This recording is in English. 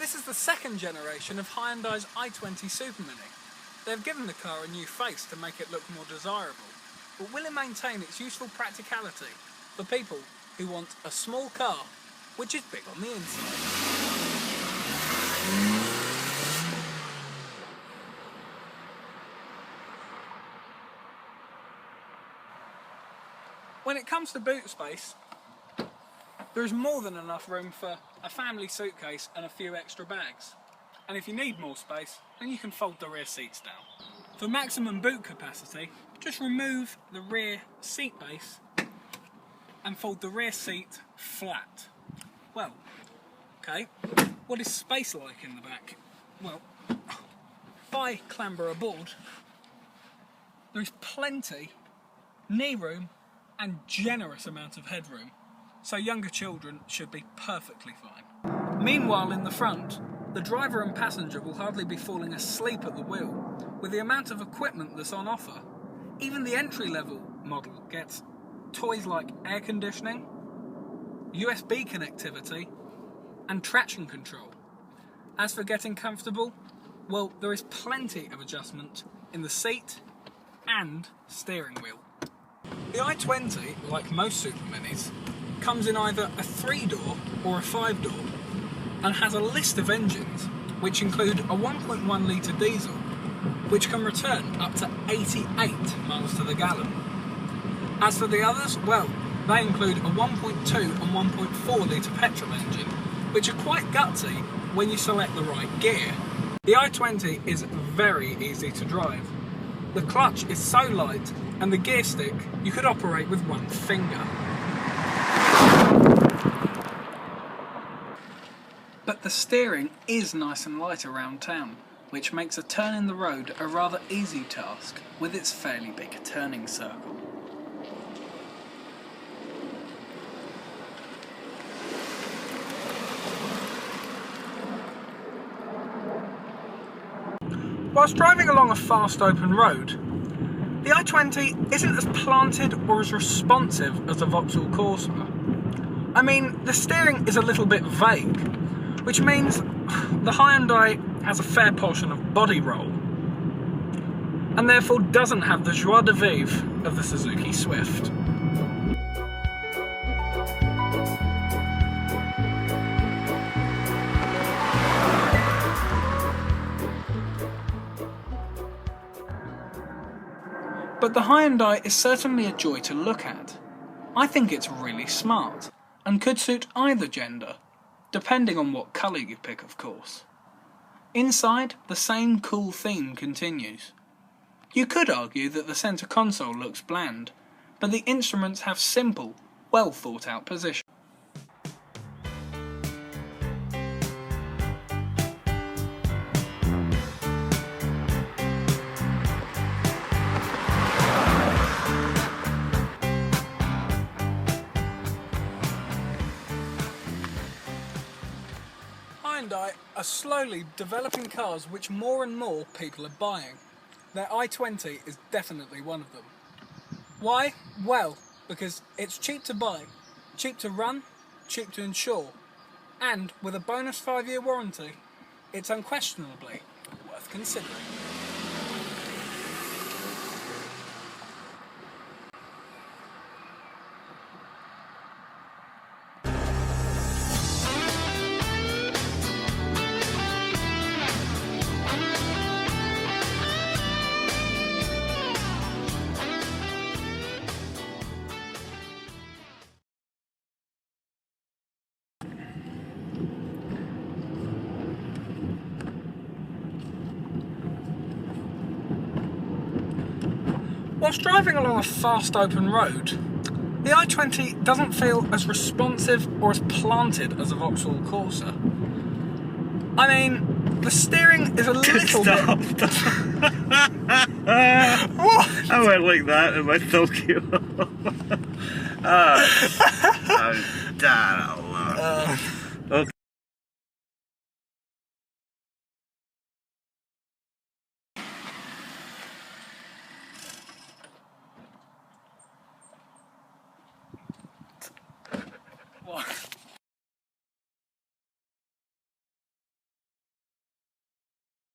This is the second generation of Hyundai's i20 Super Mini. They've given the car a new face to make it look more desirable, but will it maintain its useful practicality for people who want a small car which is big on the inside? When it comes to boot space, there is more than enough room for a family suitcase and a few extra bags. And if you need more space, then you can fold the rear seats down. For maximum boot capacity, just remove the rear seat base and fold the rear seat flat. Well, okay, what is space like in the back? Well, if I clamber aboard, there is plenty knee room and generous amount of headroom, so younger children should be perfectly fine. Meanwhile, in the front, the driver and passenger will hardly be falling asleep at the wheel. With the amount of equipment that's on offer, even the entry-level model gets toys like air conditioning, USB connectivity, and traction control. As for getting comfortable, well, there is plenty of adjustment in the seat and steering wheel. The i20, like most Super Minis, comes in either a 3-door or a 5-door and has a list of engines which include a 1.1 litre diesel which can return up to 88 miles to the gallon. As for the others, well, they include a 1.2 and 1.4 litre petrol engine which are quite gutsy when you select the right gear. The i20 is very easy to drive. The clutch is so light and the gear stick you could operate with one finger. But the steering is nice and light around town, which makes a turn in the road a rather easy task with its fairly big turning circle. Whilst driving along a fast open road, the i20 isn't as planted or as responsive as the Vauxhall Corsa. I mean, the steering is a little bit vague, which means the Hyundai has a fair portion of body roll, and therefore doesn't have the joie de vivre of the Suzuki Swift. But the Hyundai is certainly a joy to look at. I think it's really smart, and could suit either gender, depending on what colour you pick, of course. Inside, the same cool theme continues. You could argue that the centre console looks bland, but the instruments have simple, well thought out positions. Hyundai are slowly developing cars which more and more people are buying. Their i20 is definitely one of them. Why? Well, because it's cheap to buy, cheap to run, cheap to insure, and with a bonus 5-year warranty, it's unquestionably worth considering. Whilst driving along a fast open road, the i20 doesn't feel as responsive or as planted as a Vauxhall Corsa. I mean, the steering is a little bit... What? I went like that and my thumb came off. Okay. What?